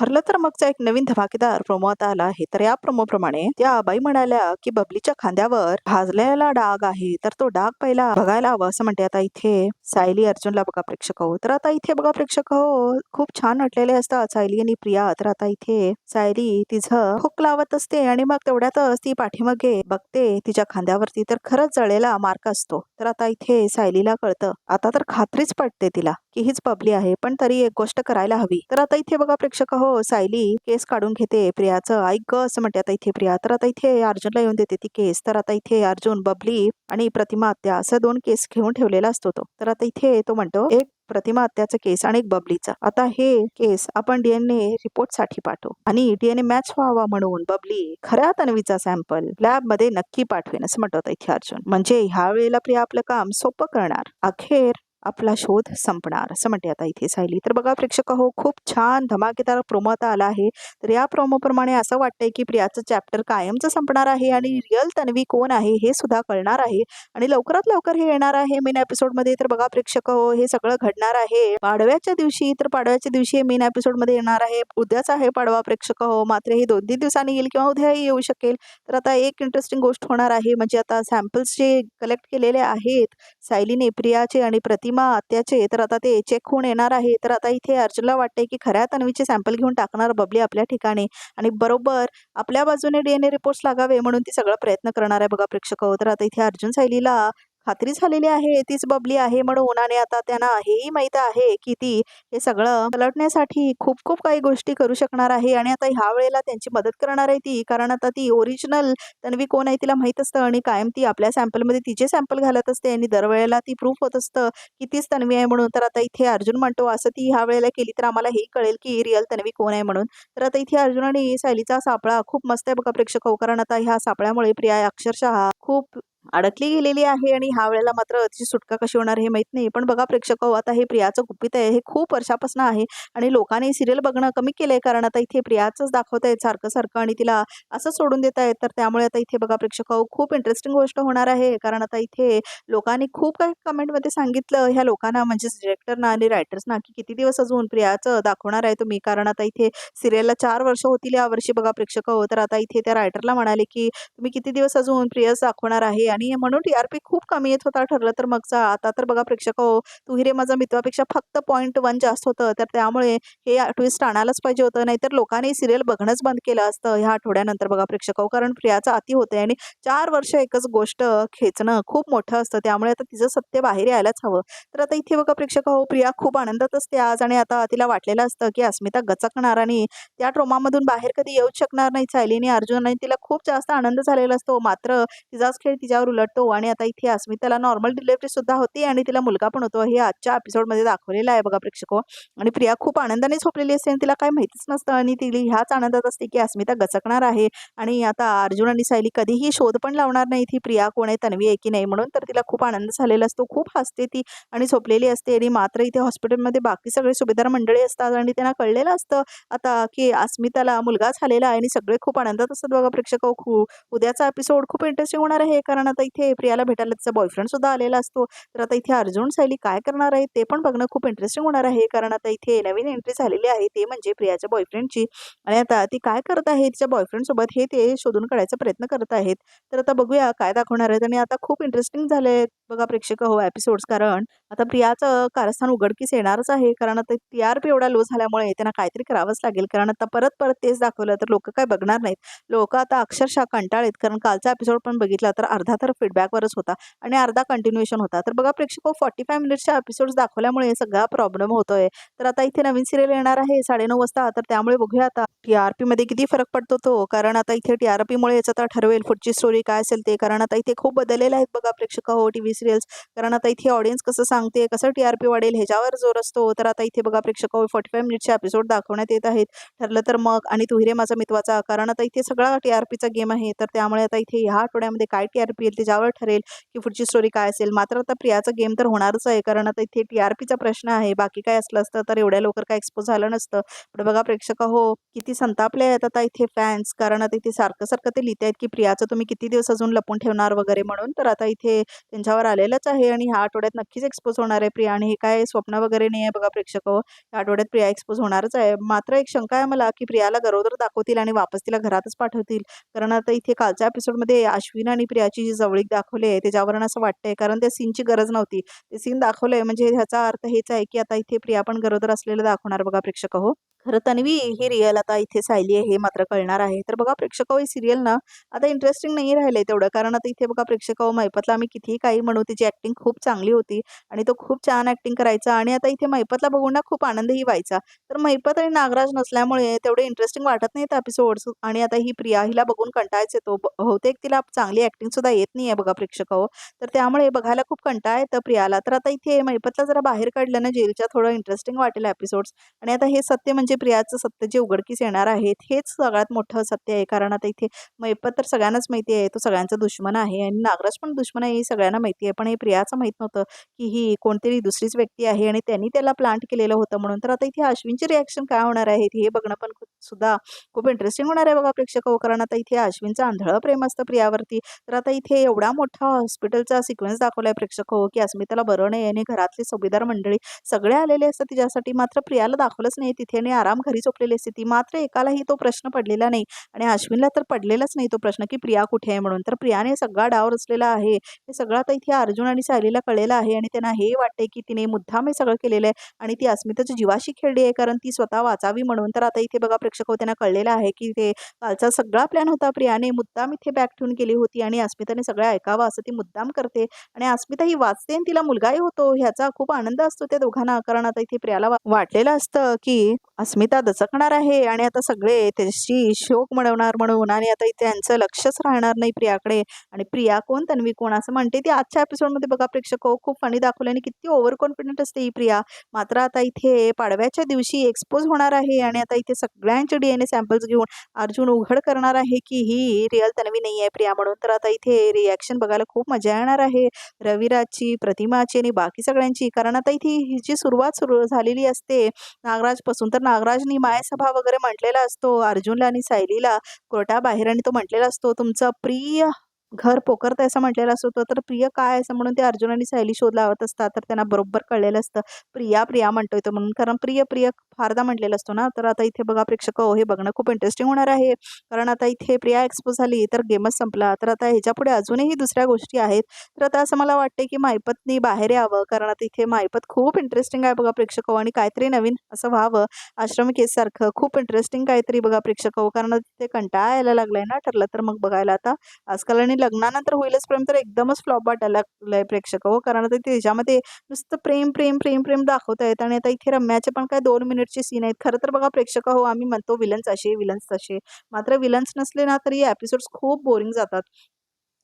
ठरलं तर मगचा एक नवीन धमाकेदार प्रोमो आता आला आहे. तर या प्रोमो प्रमाणे त्या बाई म्हणाल्या की बबलीच्या खांद्यावर भाजलेला डाग आहे, तर तो डाग पहिला बघायला हवा असं म्हणते. आता इथे सायली अर्जुनला बघा प्रेक्षक हो, तर आता इथे बघा प्रेक्षक हो, खूप छान नटलेले असतात सायली आणि प्रिया. तर आता इथे सायली तिचं हुक लावत असते आणि मग तेवढ्यातच ती पाठीमागे बघते तिच्या खांद्यावरती, तर खरंच जळलेला मार्क असतो. तर आता इथे सायलीला कळतं, आता तर खात्रीच पटते तिला की हीच बबली आहे, पण तरी एक गोष्ट करायला हवी. तर आता इथे बघा प्रेक्षक हो, सायली केस काढून घेते प्रियाचं. ऐक ग असं म्हणते आता इथे प्रिया. तर आता इथे अर्जुनला येऊन देते ती केस. तर आता इथे अर्जुन बबली आणि प्रतिमा आत्या असं 2 केस घेऊन ठेवलेला असतो तो. तर आता इथे तो म्हणतो एक प्रतिमा आत्याचा केस आणि एक बबलीचा. आता हे केस आपण DNA रिपोर्ट साठी पाठवू आणि DNA मॅच व्हावा म्हणून बबली खऱ्या तन्वीचा सॅम्पल लॅब मध्ये नक्की पाठवेन असं म्हणतो इथे अर्जुन. म्हणजे ह्या वेळेला प्रिया आपलं काम सोपं करणार, अखेर आपला शोध संपणार असं म्हणते आता इथे सायली. तर बघा प्रेक्षक हो, खूप छान धमाकेदार प्रोमो आता आला आहे. तर या प्रोमो प्रमाणे असं वाटतंय की प्रियाचं चॅप्टर कायमचं संपणार आहे आणि रिअल तन्वी कोण आहे हे सुद्धा कळणार आहे आणि लवकरात लवकर हे येणार आहे मेन एपिसोड मध्ये. तर बघा प्रेक्षक हो, हे सगळं घडणार आहे पाडव्याच्या दिवशी. तर पाडव्याच्या दिवशी मेन एपिसोड मध्ये येणार आहे. उद्याच आहे पाडवा प्रेक्षक हो, मात्र हे 2-3 दिवसांनी येईल किंवा उद्याही येऊ शकेल. तर आता एक इंटरेस्टिंग गोष्ट होणार आहे, म्हणजे आता सॅम्पल्स जे कलेक्ट केलेले आहेत सायलीने प्रियाचे आणि प्रतिमा आत्याचे, तर आता ते चेक होऊन येणार आहे. तर आता इथे अर्जुनला वाटतंय की खऱ्या तन्वीचे सॅम्पल घेऊन टाकणार बबली आपल्या ठिकाणी आणि बरोबर आपल्या बाजूने DNA रिपोर्ट्स लागावे म्हणून ती सगळा प्रयत्न करणार आहे बघा प्रेक्षक हो. तर आता इथे अर्जुन सायलीला खात्री झालेली आहे तीच बबली आहे म्हणून, आणि आता त्यांना हेही माहित आहे की ती हे सगळं पलटण्यासाठी खूप खूप काही गोष्टी करू शकणार आहे आणि आता ह्या वेळेला त्यांची मदत करणार आहे ती, कारण आता ती ओरिजिनल तन्वी कोण आहे तिला माहित असतं आणि कायम ती आपल्या सॅम्पलमध्ये तिचे सॅम्पल घालत असते आणि दरवेळेला ती प्रूफ होत असतं की तीच तन्वी आहे म्हणून. तर आता इथे अर्जुन म्हणतो असं ती ह्या वेळेला केली तर आम्हाला हेही कळेल की रिअल तन्वी कोण आहे म्हणून. तर आता इथे अर्जुन आणि सायलीचा सापळा खूप मस्त आहे बघा प्रेक्षक हो, कारण आता ह्या सापळ्यामुळे प्रिया अक्षरशः खूप अडकली गेलेली आहे आणि ह्या वेळेला मात्र तिची सुटका कशी होणार हे माहित नाही. पण बघा प्रेक्षक हो, आता हे प्रियाचं गुपित आहे, हे खूप वर्षापासून आहे आणि लोकांनी सिरियल बघणं कमी केलंय, कारण आता इथे प्रियाचंच दाखवत आहेत सारखं सारखं आणि तिला असं सोडून देत आहेत. तर त्यामुळे आता इथे बघा प्रेक्षक हो, खूप इंटरेस्टिंग गोष्ट होणार आहे, कारण आता इथे लोकांनी खूप काही कमेंटमध्ये सांगितलं ह्या लोकांना, म्हणजे डिरेक्टरना आणि रायटर्सना, की किती दिवस अजून प्रियाचं दाखवणार आहे तुम्ही, कारण आता इथे सिरियलला 4 वर्ष होतील यावर्षी बघा प्रेक्षक हो. तर आता इथे त्या रायटरला म्हणाले की तुम्ही किती दिवस अजून प्रियस दाखवणार आहे, आणि म्हणून TRP खूप कमी येत होता ठरलं तर मगचा. आता तर बघा प्रेक्षक हो, तू हिरे माझा मित्रापेक्षा फक्त 0.1 जास्त होतं, तर त्यामुळे हे ट्विस्ट आणायलाच पाहिजे होतं, नाहीतर लोकांनी सिरियल बघणंच बंद केलं असतं ह्या आठवड्यानंतर बघा प्रेक्षक हो, कारण प्रियाचा अति होते आणि 4 वर्ष एकच गोष्ट खेचणं खूप मोठं असतं, त्यामुळे आता तिचं सत्य बाहेर यायलाच हवं. तर आता इथे बघा प्रेक्षक हो, प्रिया खूप आनंदात असते आज आणि आता तिला वाटलेलं असतं की अस्मिता गचकणार आणि त्या ट्रोमामधून बाहेर कधी येऊच शकणार नाही सायली आणि अर्जुन, आणि तिला खूप जास्त आनंद झालेला असतो. मात्र तिचाच खेळ तिच्यावर उलटतो आणि आता इथे अस्मिताला नॉर्मल डिलिव्हरी सुद्धा होती आणि तिला मुलगा पण होतो, हे आजच्या एपिसोडमध्ये दाखवलेलं आहे बघा प्रेक्षक हो. आणि प्रिया खूप आनंदाने झोपलेली असते आणि तिला काही माहितीच नसतं आणि ती ह्याच आनंदात असते की अस्मिता गचकणार आहे आणि आता अर्जुन आणि सायली कधीही शोध पण लावणार नाही ती प्रिया कोण आहे, तन्वी आहे की नाही म्हणून. तर तिला खूप आनंद झालेला असतो, खूप हसते ती आणि झोपलेली असते. आणि मात्र इथे हॉस्पिटलमध्ये बाकी सगळे सुभेदार मंडळी असतात आणि त्यांना कळलेलं असतं आता की अस्मिताला मुलगा झालेला आहे आणि सगळे खूप आनंदात असतात बघा प्रेक्षक हो. उद्याचा एपिसोड खूप इंटरेस्टिंग होणार आहे, कारण आता इथे प्रियाला भेटायला तिचा बॉयफ्रेंड सुद्धा आलेला असतो. तर आता इथे अर्जुन सायली काय करणार आहे ते पण बघणं खूप इंटरेस्टिंग होणार आहे, कारण आता इथे नवीन एंट्री झालेली आहे ते म्हणजे प्रियाच्या बॉयफ्रेंडची, आणि आता ती काय करत आहे तिच्या बॉयफ्रेंड सोबत हे ते शोधून काढायचा प्रयत्न करत आहेत. तर आता बघूया काय दाखवणार आहेत, आणि आता खूप इंटरेस्टिंग झाले बघा प्रेक्षक हो एपिसोड्स, कारण आता प्रियाचं कारस्थान उघडकीस येणारच आहे, कारण आता TRP एवढा लो झाल्यामुळे त्यांना काहीतरी करावंच लागेल, कारण आता परत परत तेच दाखवलं तर लोक काय बघणार नाहीत. लोक आता अक्षरशः कंटाळीत, कारण कालचा एपिसोड पण बघितला तर अर्धा तर फीडबॅकवरच होता आणि अर्धा कंटिन्युएशन होता. तर बघा प्रेक्षक 45 मिनिट्सच्या एपिसोड्स दाखवल्यामुळे सगळा प्रॉब्लेम होतोय. तर आता इथे नवीन सिरियल येणार आहे 9:30 वाजता, तर त्यामुळे बघूया आता TRP मध्ये किती फरक पडतो तो, कारण आता इथे TRP मुळे याचं आता ठरवेल पुढची स्टोरी काय असेल ते, कारण आता इथे खूप बदललेले आहेत बघा प्रेक्षक हो टीव्ही सिरियल्स, कारण आता इथे ऑडियन्स कसं सांगते, कसं TRP वाढेल ह्याच्यावर जोर असतो. तर आता इथे बघा प्रेक्षक हो 45 मिनिट्सचे एपिसोड दाखवण्यात येत आहेत ठरलं तर मग, आणि तू हिरे माझा मित्वाचा, कारण आता इथे सगळा TRPचा गेम आहे. तर त्यामुळे आता इथे ह्या आठवड्यामध्ये काय TRP येईल त्याच्यावर ठरेल की पुढची स्टोरी काय असेल. मात्र आता प्रियाचा गेम तर होणारच आहे, कारण आता इथे TRPचा प्रश्न आहे. बाकी काय असलं असतं तर एवढ्या लवकर काय एक्सपोज झालं नसतं. पण बघा प्रेक्षक हो, किती संतापले आहेत आता इथे फॅन्स, कारण आता इथे सारखं ते लिहित आहेत की प्रियाचं तुम्ही किती दिवस अजून लपून ठेवणार वगैरे म्हणून. तर आता इथे त्यांच्यावर आलेलंच आहे आणि ह्या आठवड्यात नक्कीच एक्सपोज होणार आहे प्रिया, आणि हे काय स्वप्न वगैरे नाही आहे बघा प्रेक्षक हो. या आठवड्यात प्रिया एक्सपोज होणारच आहे. मात्र एक शंका आहे मला की प्रियाला गरोदर दाखवतील आणि वापस तिला घरातच पाठवतील. कारण आता इथे कालच्या एपिसोडमध्ये अश्विन आणि प्रियाची जी जवळीक दाखवली आहे त्याच्यावरून असं वाटतंय, कारण त्या सीनची गरज नव्हती. ते सीन दाखवलंय म्हणजे ह्याचा अर्थ हेच आहे की आता इथे प्रिया पण गरोदर असलेलं दाखवणार बघा प्रेक्षक हो. खरं तन्वी ही रिअल आता इथे सायली आहे हे मात्र कळणार आहे. तर बघा प्रेक्षक हो, ही सिरियल ना आता इंटरेस्टिंग नाही राहिलंय तेवढं, कारण आता इथे बघा प्रेक्षक हो, महिपतला आम्ही कितीही काही म्हणू, त्याची ऍक्टिंग खूप चांगली होती आणि तो खूप छान ऍक्टिंग करायचा आणि आता इथे महिपतला बघून ना खूप आनंदही व्हायचा. तर महिपत आणि नागराज नसल्यामुळे तेवढे इंटरेस्टिंग वाटत नाहीत एपिसोड्स, आणि आता ही प्रिया हिला बघून कंटाळाच येतो. बहुतेक तिला चांगली ऍक्टिंग सुद्धा येत नाहीये बघा प्रेक्षक हो. तर त्यामुळे बघायला खूप कंटाळा येतं प्रियाला. तर आता इथे महिपतला जरा बाहेर काढलं ना जेलच्या, थोडं इंटरेस्टिंग वाटेल एपिसोड्स. आणि आता हे सत्य म्हणजे प्रियाचं सत्य जे उघडकीस येणार आहे हेच सगळ्यात मोठं सत्य आहे, कारण आता इथे महिपत तर सगळ्यांनाच माहिती आहे तो सगळ्यांचा दुश्मन आहे आणि नागराज पण दुश्मन आहे हे सगळ्यांना माहिती आहे. पण हे प्रियाचं माहित नव्हतं की ही कोणतरी दुसरीच व्यक्ती आहे आणि त्यांनी त्याला प्लांट केलेलं होतं म्हणून. तर आता इथे अश्विनची रिॲक्शन काय होणार आहे हे बघणं पण सुद्धा खूप इंटरेस्टिंग होणार आहे बघा प्रेक्षक हो. कारण आता इथे अश्विनचं आंधळं प्रेम असतं प्रियावरती. तर आता इथे एवढा मोठा हॉस्पिटलचा सिक्वेन्स दाखवलाय प्रेक्षक हो की अस्मिताला बरं नाही आणि घरातली सुभेदार मंडळी सगळे आलेले असतात तिच्यासाठी, मात्र प्रियाला दाखवलंच नाही तिथे आणि आराम घरी झोपलेली असते ती. मात्र एकालाही तो प्रश्न पडलेला नाही आणि अश्विनला तर पडलेलाच नाही तो प्रश्न की प्रिया कुठे आहे म्हणून. तर प्रियाने सगळा डाव रचलेला आहे, हे सगळं आता इथे अर्जुन आणि सायलीला कळलेलं आहे आणि त्यांना हे वाटते की तिने मुद्दाम हे सगळं केलेलं आहे आणि ती अस्मिताच्या जीवाशी खेळली आहे, कारण ती स्वतः वाचावी म्हणून. तर आता इथे बघा प्रेक्षक हो, त्यांना कळलेलं आहे की ते कालचा सगळा प्लॅन होता प्रियाने मुद्दाम इथे बॅक ठेवून केली होती आणि अस्मिताने सगळं ऐकावं असं ती मुद्दाम करते आणि अस्मिता ही वाचते आणि तिला मुलगाही होतो, ह्याचा खूप आनंद असतो त्या दोघांना. कारण आता इथे प्रियाला वाटलेलं असतं की अस्मिता दचकणार आहे आणि आता सगळे त्याची शोक मनवणार म्हणून, आणि आता इथे त्यांचं लक्षच राहणार नाही प्रियाकडे. आणि प्रिया कोण तन्वी कोण असं म्हणते ती आजच्या एपिसोडमध्ये बघा प्रेक्षक हो. खूप फनी दाखवलं आणि किती ओव्हर कॉन्फिडंट असते ही प्रिया. मात्र आता इथे पाडव्याच्या दिवशी एक्सपोज होणार आहे आणि आता इथे सगळ्यांचे DNA सॅम्पल्स घेऊन अर्जुन उघड करणार आहे की ही रिअल तन्वी नाही आहे प्रिया म्हणून. तर आता इथे रिॲक्शन बघायला खूप मजा येणार आहे रविराजची, प्रतिमाची आणि बाकी सगळ्यांची, कारण आता इथे हिची सुरुवात सुरू झालेली असते नागराजपासून. तर नागराजनी मायसभा वगैरे म्हटलेला असतो अर्जुनला आणि सायलीला कोर्टाबाहेर, आणि तो म्हटलेला असतो तुमचं प्रिय घर पोकरतंय असं म्हटलेलं असतं. तर प्रिय काय असं म्हणून ते अर्जुन आणि सायली शोध लावत असतात. तर त्यांना बरोबर कळलेलं असतं प्रिया प्रिया म्हणतोय तो म्हणून, कारण प्रिय प्रिय फारदा म्हटलेलं असतो ना. तर आता इथे बघा प्रेक्षक हो, हे बघणं खूप इंटरेस्टिंग होणार आहे, कारण आता इथे प्रिया एक्सपोज झाली तर गेमच संपला. तर आता ह्याच्या पुढे अजूनही दुसऱ्या गोष्टी आहेत. तर आता असं मला वाटतं की मायपतनी बाहेर यावं, कारण आता इथे मायपत खूप इंटरेस्टिंग आहे बघा प्रेक्षक हो, आणि काहीतरी नवीन असं व्हावं आश्रम केस सारखं खूप इंटरेस्टिंग काहीतरी बघा प्रेक्षक हो. कारण तिथे कंटाळा यायला लागलाय ना ठरलं तर मग बघायला आता आजकाल, आणि लग्नानंतर होईलच प्रेम तर एकदमच फ्लॉप वाटायला लागलंय प्रेक्षक हो. कारण आता त्याच्यामध्ये नुसतं प्रेम प्रेम प्रेम प्रेम दाखवतायत आणि आता इथे रम्याचे पण काय 2 मिनिटचे सीन आहेत. खरं तर बघा प्रेक्षक हो, आम्ही म्हणतो विलन्स असे विलन्स तसे, मात्र विलन्स नसले ना तरी एपिसोड्स खूप बोरिंग जातात.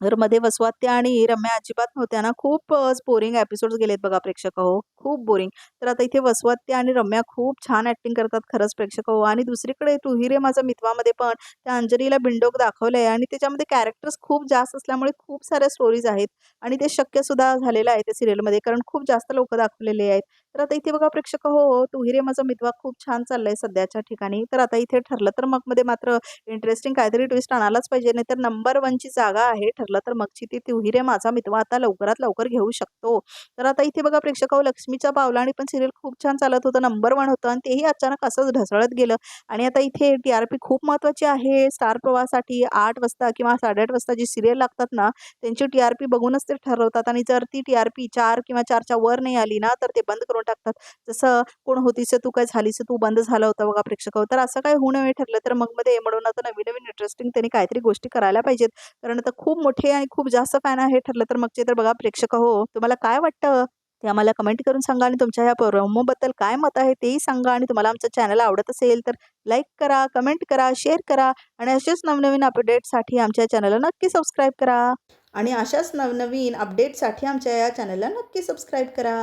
तर मध्ये वसवात्या आणि रम्या अजिबात नव्हत्या ना, खूप बोरिंग एपिसोड्स गेलेत बघा प्रेक्षक हो, खूप बोरिंग. तर आता इथे वसवात्या आणि रम्या खूप छान ऍक्टिंग करतात खरंच प्रेक्षक हो. आणि दुसरीकडे तू ही रे माझा मितवामध्ये पण त्या अंजलीला बिंडोक दाखवलंय आणि त्याच्यामध्ये कॅरेक्टर्स खूप जास्त असल्यामुळे खूप साऱ्या स्टोरीज आहेत आणि ते शक्य सुद्धा झालेलं आहे त्या सिरियलमध्ये, कारण खूप जास्त लोक दाखवलेले आहेत. तर आता इथे बघा प्रेक्षक हो, तू ही रे माझा मितवा खूप छान चाललंय सध्याच्या ठिकाणी. तर आता इथे ठरलं तर मग मध्ये मात्र इंटरेस्टिंग काहीतरी ट्विस्ट आणायलाच पाहिजे, नाहीतर नंबर 1 ची जागा आहे ठरलं तर मगची ती तू ही रे माझा मितवा आता लवकरात लवकर घेऊ शकतो. तर आता इथे बघा प्रेक्षक हो, लक्ष्मीच्या पावलाने पण सिरियल खूप छान चालत होतं, नंबर 1 होतं आणि तेही अचानक असंच ढसळत गेलं. आणि आता इथे TRP खूप महत्त्वाची आहे स्टार प्रवाहासाठी. 8 वाजता किंवा 8:30 वाजता जी सिरियल लागतात ना, त्यांची TRP बघूनच ते ठरवतात आणि जर ती TRP 4 किंवा 4च्या वर नाही आली ना, तर ते बंद करून टाकतात. जसं कोण होतीस तू काय झालीस तू बंद झालं होतं बघा प्रेक्षक हो. तर असं काही होऊ नये ठरलं तर मग मध्ये म्हणून आता नवीन-नवीन इंटरेस्टिंग त्यांनी काहीतरी गोष्टी करायला पाहिजेत. कारण आता खूप मोठे आणि खूप जास्त फॅन आहे ठरलं तर मगचे. तर बघा प्रेक्षक हो, तुम्हाला काय वाटतं? ते आम्हाला कमेंट करून सांगा आणि तुमच्या ह्या प्रोमोबद्दल काय मत आहे तेही सांगा. आणि तुम्हाला आमचं चॅनल आवडत असेल तर लाईक करा, कमेंट करा, शेअर करा आणि असेच नवनवीन अपडेट्ससाठी आमच्या चॅनलला नक्की सबस्क्राईब करा. आणि अशाच नवनवीन अपडेटसाठी आमच्या या चॅनलला नक्की सबस्क्राईब करा.